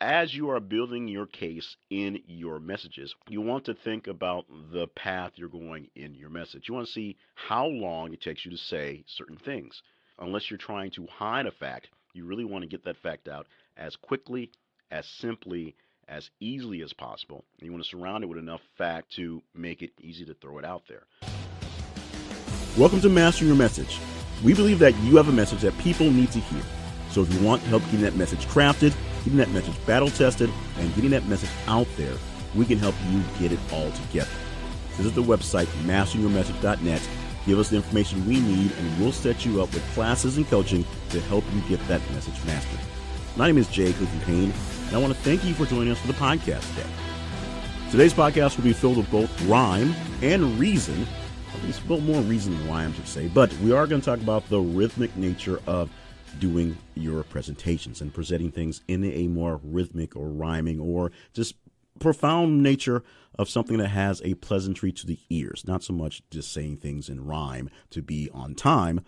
as you are building your case in your messages, you want to think about the path you're going in your message. You want to see how long it takes you to say certain things. Unless you're trying to hide a fact, you really want to get that fact out as quickly, as simply, as easily as possible. And you want to surround it with enough fact to make it easy to throw it out there. Welcome to Mastering Your Message. We believe that you have a message that people need to hear. So if you want help getting that message crafted, getting that message battle-tested, and getting that message out there, we can help you get it all together. Visit the website, masteringyourmessage.net. Give us the information we need, and we'll set you up with classes and coaching to help you get that message mastered. My name is Jay Clifton Payne, and I want to thank you for joining us for the podcast today. Today's podcast will be filled with both rhyme and reason. At least, well, more reason than rhyme, I should say. But we are going to talk about the rhythmic nature of doing your presentations and presenting things in a more rhythmic or rhyming or just profound nature of something that has a pleasantry to the ears. Not so much just saying things in rhyme to be on time,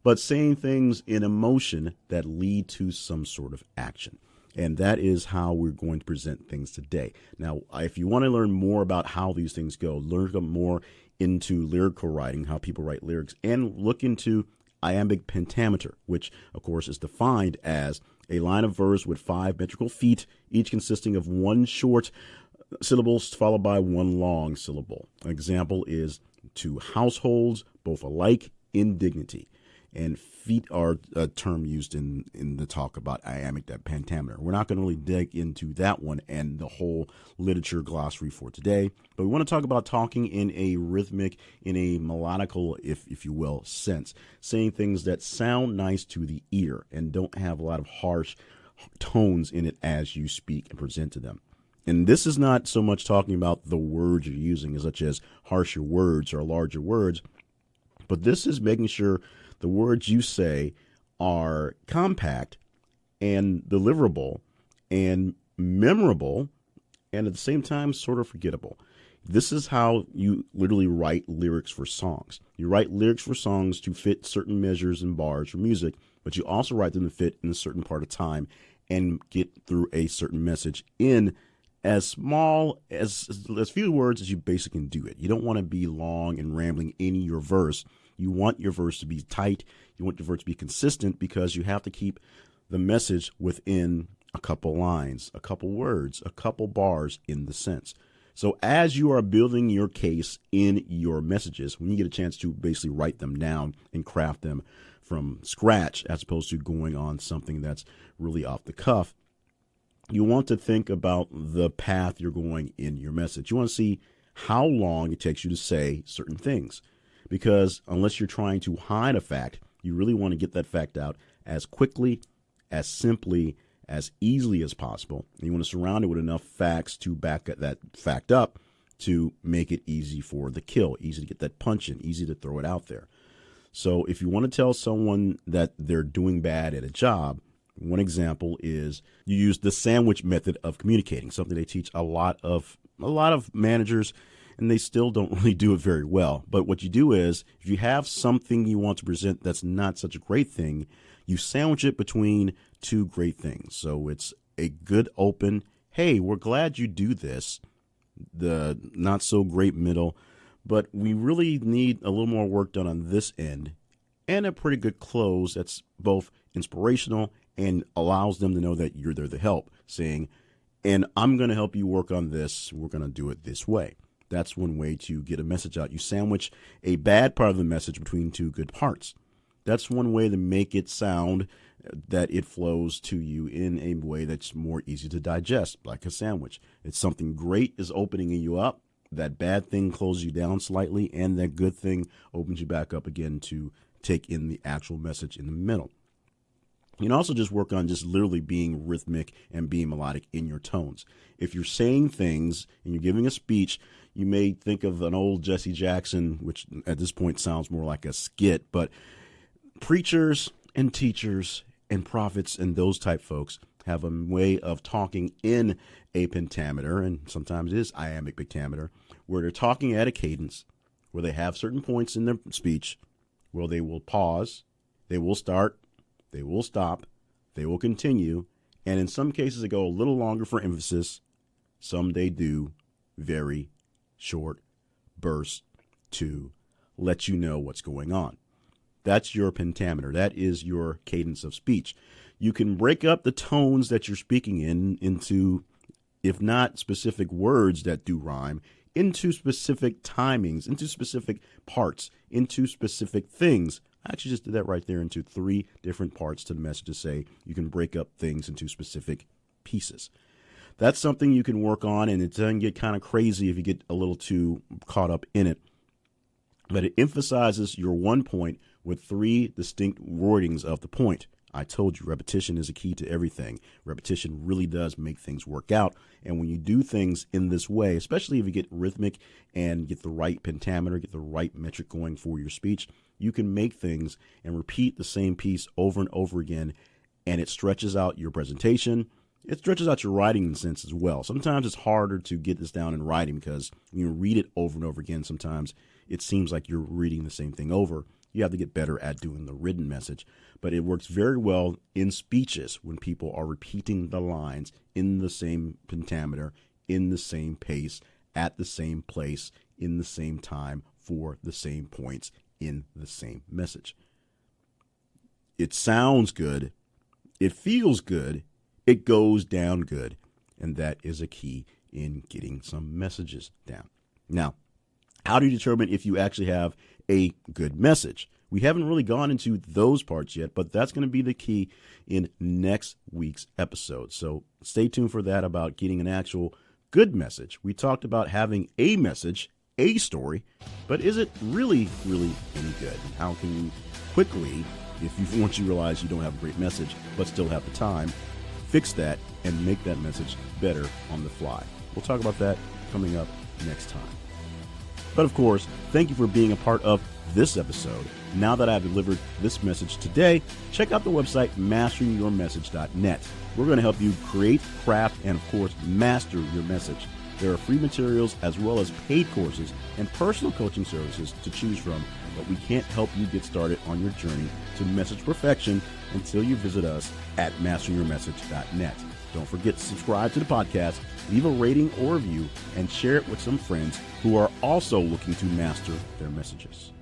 but saying things in emotion that lead to some sort of action. And that is how we're going to present things today. Now, if you want to learn more about how these things go, learn more into lyrical writing, how people write lyrics, and look into iambic pentameter, which, of course, is defined as a line of verse with 5 metrical feet, each consisting of one short syllable followed by one long syllable. An example is two households, both alike in dignity. And feet are a term used in the talk about iambic pentameter. We're not going to really dig into that one and the whole literature glossary for today, but we want to talk about talking in a rhythmic, in a melodical, if you will, sense, saying things that sound nice to the ear and don't have a lot of harsh tones in it as you speak and present to them. And this is not so much talking about the words you're using, such as harsher words or larger words, but this is making sure the words you say are compact and deliverable and memorable and at the same time sort of forgettable. This is how you literally write lyrics for songs. You write lyrics for songs to fit certain measures and bars for music, but you also write them to fit in a certain part of time and get through a certain message in as small as few words as you basically can do it. You don't want to be long and rambling in your verse. You want your verse to be tight. You want your verse to be consistent because you have to keep the message within a couple lines, a couple words, a couple bars in the sense. So as you are building your case in your messages, when you get a chance to basically write them down and craft them from scratch, as opposed to going on something that's really off the cuff, you want to think about the path you're going in your message. You want to see how long it takes you to say certain things. Because unless you're trying to hide a fact, you really want to get that fact out as quickly, as simply, as easily as possible. And you want to surround it with enough facts to back that fact up to make it easy for the kill, easy to get that punch in, easy to throw it out there. So if you want to tell someone that they're doing bad at a job, one example is you use the sandwich method of communicating, something they teach a lot of managers, and they still don't really do it very well. But what you do is, if you have something you want to present that's not such a great thing, you sandwich it between two great things. So it's a good open, hey, we're glad you do this, the not so great middle, but we really need a little more work done on this end, and a pretty good close that's both inspirational and allows them to know that you're there to help, saying, and I'm going to help you work on this. We're going to do it this way. That's one way to get a message out. You sandwich a bad part of the message between two good parts. That's one way to make it sound that it flows to you in a way that's more easy to digest, like a sandwich. It's something great is opening you up. That bad thing closes you down slightly, and that good thing opens you back up again to take in the actual message in the middle. You can also just work on just literally being rhythmic and being melodic in your tones. If you're saying things and you're giving a speech, you may think of an old Jesse Jackson, which at this point sounds more like a skit, but preachers and teachers and prophets and those type folks have a way of talking in a pentameter, and sometimes it is iambic pentameter, where they're talking at a cadence, where they have certain points in their speech, where they will pause, they will start, they will stop, they will continue, And in some cases, they go a little longer for emphasis. Some they do very short bursts to let you know what's going on. That's your pentameter. That is your cadence of speech. You can break up the tones that you're speaking in into, if not specific words that do rhyme, into specific timings, into specific parts, into specific things. I actually just did that right there into 3 different parts to the message to say you can break up things into specific pieces. That's something you can work on, and it doesn't get kind of crazy if you get a little too caught up in it. But it emphasizes your one point with 3 distinct wordings of the point. I told you repetition is a key to everything. Repetition really does make things work out. And when you do things in this way, especially if you get rhythmic and get the right pentameter, get the right metric going for your speech, you can make things and repeat the same piece over and over again. And it stretches out your presentation. It stretches out your writing in a sense as well. Sometimes it's harder to get this down in writing because when you read it over and over again, sometimes it seems like you're reading the same thing over. You have to get better at doing the written message. But it works very well in speeches when people are repeating the lines in the same pentameter, in the same pace, at the same place, in the same time, for the same points, in the same message. It sounds good. It feels good. It goes down good. And that is a key in getting some messages down. Now, how do you determine if you actually have a good message? We haven't really gone into those parts yet, but that's going to be the key in next week's episode. So stay tuned for that about getting an actual good message. We talked about having a message, a story, but is it really, really any good? And how can you quickly, once you realize you don't have a great message, but still have the time, fix that and make that message better on the fly? We'll talk about that coming up next time. But of course, thank you for being a part of this episode. Now that I've delivered this message today, check out the website masteringyourmessage.net. We're going to help you create, craft, and of course, master your message. There are free materials as well as paid courses and personal coaching services to choose from, but we can't help you get started on your journey to message perfection until you visit us at masteringyourmessage.net. Don't forget to subscribe to the podcast, leave a rating or review, and share it with some friends who are also looking to master their messages.